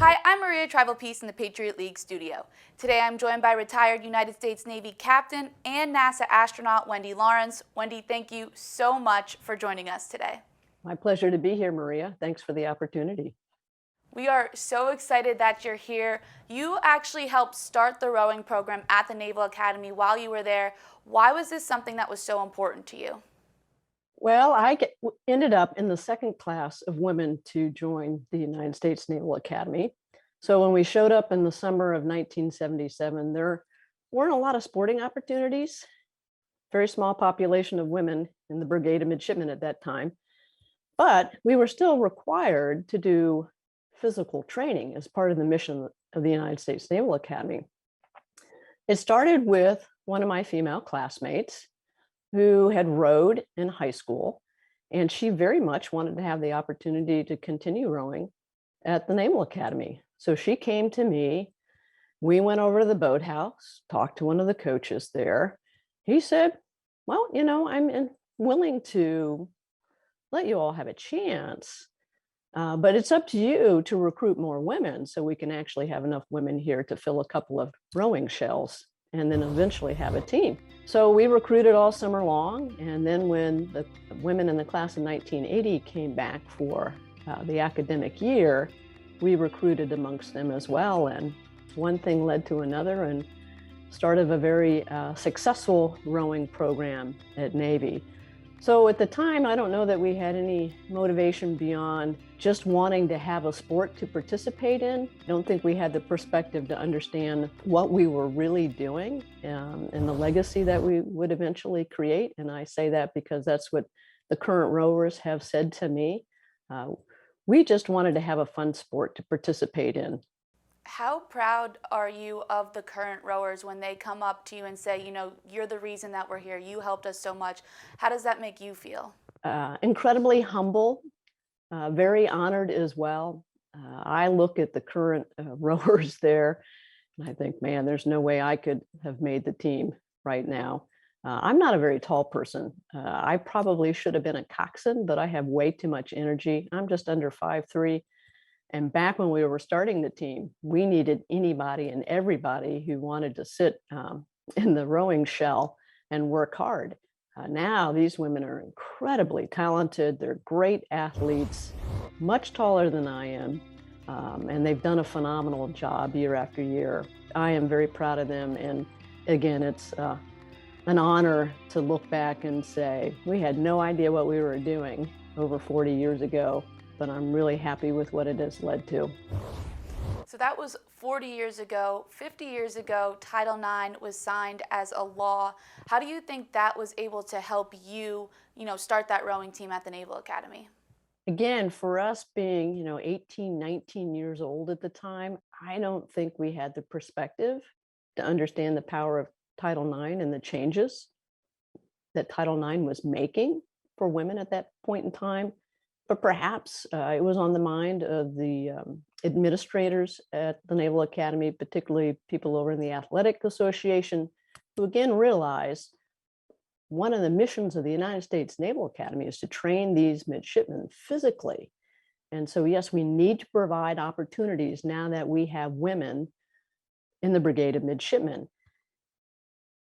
Hi, I'm Maria Trivelpiece in the Patriot League studio. Today I'm joined by retired United States Navy captain and NASA astronaut Wendy Lawrence. Wendy, thank you so much for joining us today. My pleasure to be here, Maria. Thanks for the opportunity. We are so excited that you're here. You actually helped start the rowing program at the Naval Academy while you were there. Why was this something that was so important to you? Well, ended up in the second class of women to join the United States Naval Academy. So when we showed up in the summer of 1977, there weren't a lot of sporting opportunities. Very small population of women in the Brigade of Midshipmen at that time. But we were still required to do physical training as part of the mission of the United States Naval Academy. It started with one of my female classmates who had rowed in high school, and she very much wanted to have the opportunity to continue rowing at the Naval Academy. So she came to me. We went over to the boathouse, talked to one of the coaches there. He said, well, I'm willing to let you all have a chance, but it's up to you to recruit more women so we can actually have enough women here to fill a couple of rowing shells and then eventually have a team. So we recruited all summer long. And then when the women in the class of 1980 came back for the academic year, we recruited amongst them as well. And one thing led to another and started a very successful rowing program at Navy. So at the time, I don't know that we had any motivation beyond just wanting to have a sport to participate in. I don't think we had the perspective to understand what we were really doing and the legacy that we would eventually create. And I say that because that's what the current rowers have said to me. We just wanted to have a fun sport to participate in. How proud are you of the current rowers when they come up to you and say, you're the reason that we're here, you helped us so much? How does that make you feel? Incredibly humble, very honored as well. I look at the current rowers there and I think, man, there's no way I could have made the team right now. I'm not a very tall person. I probably should have been a coxswain, but I have way too much energy. I'm just under 5'3". And back when we were starting the team, we needed anybody and everybody who wanted to sit in the rowing shell and work hard. Now these women are incredibly talented. They're great athletes, much taller than I am. And they've done a phenomenal job year after year. I am very proud of them. And again, it's an honor to look back and say, we had no idea what we were doing over 40 years ago. But I'm really happy with what it has led to. So that was 40 years ago. 50 years ago, Title IX was signed as a law. How do you think that was able to help you, start that rowing team at the Naval Academy? Again, for us being, 18, 19 years old at the time, I don't think we had the perspective to understand the power of Title IX and the changes that Title IX was making for women at that point in time. But perhaps it was on the mind of the administrators at the Naval Academy, particularly people over in the Athletic Association, who again realized one of the missions of the United States Naval Academy is to train these midshipmen physically. And so, yes, we need to provide opportunities now that we have women in the Brigade of Midshipmen.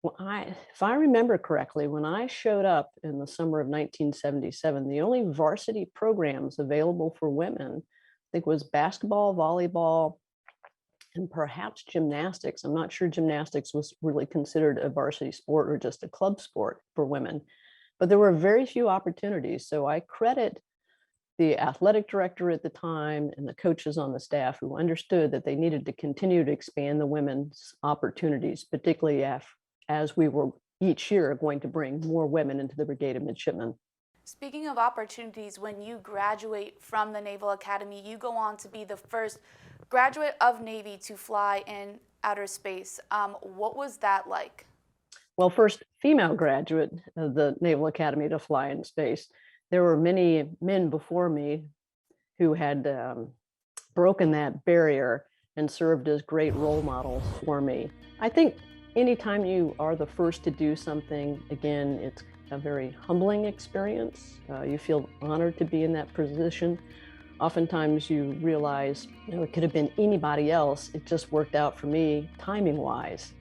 Well, if I remember correctly, when I showed up in the summer of 1977, the only varsity programs available for women, I think, was basketball, volleyball, and perhaps gymnastics. I'm not sure gymnastics was really considered a varsity sport or just a club sport for women, but there were very few opportunities. So I credit the athletic director at the time and the coaches on the staff who understood that they needed to continue to expand the women's opportunities, particularly as we were each year going to bring more women into the Brigade of Midshipmen. Speaking of opportunities, when you graduate from the Naval Academy, you go on to be the first graduate of Navy to fly in outer space. What was that like? Well, first female graduate of the Naval Academy to fly in space. There were many men before me who had broken that barrier and served as great role models for me. I think anytime you are the first to do something, again, it's a very humbling experience. You feel honored to be in that position. Oftentimes you realize, it could have been anybody else. It just worked out for me timing wise.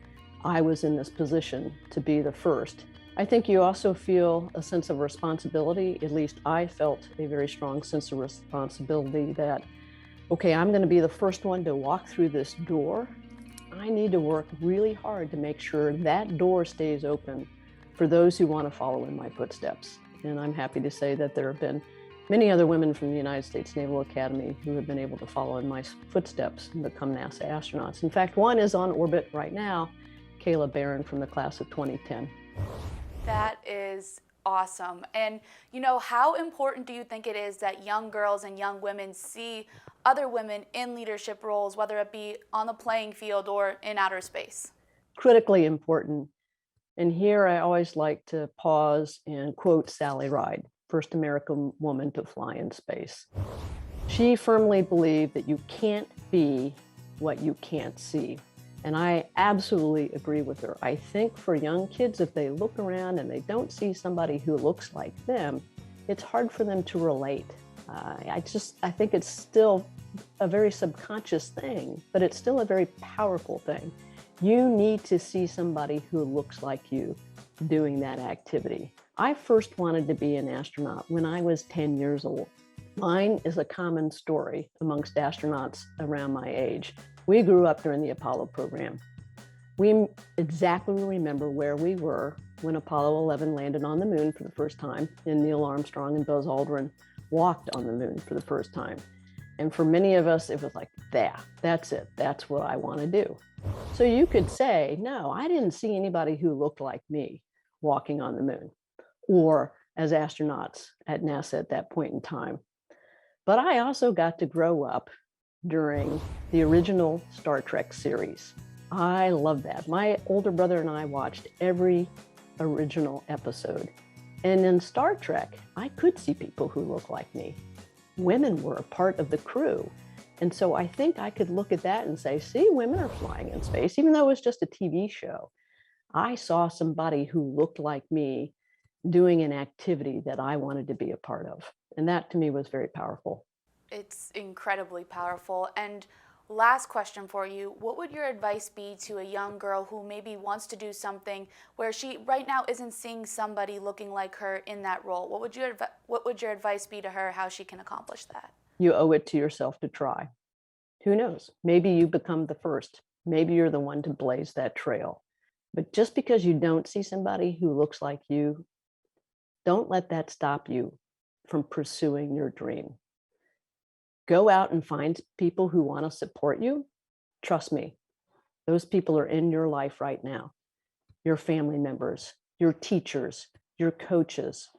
I was in this position to be the first. I think you also feel a sense of responsibility. At least I felt a very strong sense of responsibility that, okay, I'm going to be the first one to walk through this door. I need to work really hard to make sure that door stays open for those who want to follow in my footsteps. And I'm happy to say that there have been many other women from the United States Naval Academy who have been able to follow in my footsteps and become NASA astronauts. In fact, one is on orbit right now, Kayla Barron from the class of 2010. That is awesome. And how important do you think it is that young girls and young women see other women in leadership roles, whether it be on the playing field or in outer space? Critically important. And here I always like to pause and quote Sally Ride, first American woman to fly in space. She firmly believed that you can't be what you can't see. And I absolutely agree with her. I think for young kids, if they look around and they don't see somebody who looks like them, it's hard for them to relate. I think it's still a very subconscious thing, but it's still a very powerful thing. You need to see somebody who looks like you doing that activity. I first wanted to be an astronaut when I was 10 years old. Mine is a common story amongst astronauts around my age. We grew up during the Apollo program. We exactly remember where we were when Apollo 11 landed on the moon for the first time, and Neil Armstrong and Buzz Aldrin walked on the moon for the first time. And for many of us, it was like, that's it. That's what I want to do. So you could say, no, I didn't see anybody who looked like me walking on the moon or as astronauts at NASA at that point in time. But I also got to grow up during the original Star Trek series. I love that. My older brother and I watched every original episode. And in Star Trek, I could see people who look like me. Women were a part of the crew. And so I think I could look at that and say, see, women are flying in space, even though it was just a TV show. I saw somebody who looked like me doing an activity that I wanted to be a part of. And that to me was very powerful. It's incredibly powerful. And last question for you, what would your advice be to a young girl who maybe wants to do something where she right now isn't seeing somebody looking like her in that role? What would your advice be to her, how she can accomplish that? You owe it to yourself to try. Who knows? Maybe you become the first. Maybe you're the one to blaze that trail. But just because you don't see somebody who looks like you, don't let that stop you from pursuing your dream. Go out and find people who want to support you. Trust me, those people are in your life right now. Your family members, your teachers, your coaches,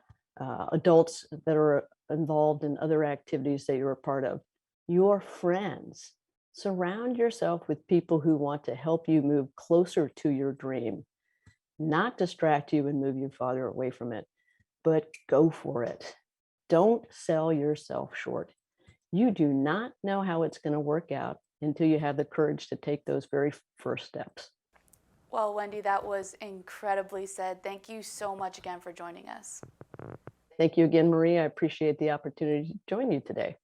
adults that are involved in other activities that you're a part of, your friends. Surround yourself with people who want to help you move closer to your dream, not distract you and move you farther away from it, but go for it. Don't sell yourself short. You do not know how it's going to work out until you have the courage to take those very first steps. Well, Wendy, that was incredibly said. Thank you so much again for joining us. Thank you again, Maria. I appreciate the opportunity to join you today.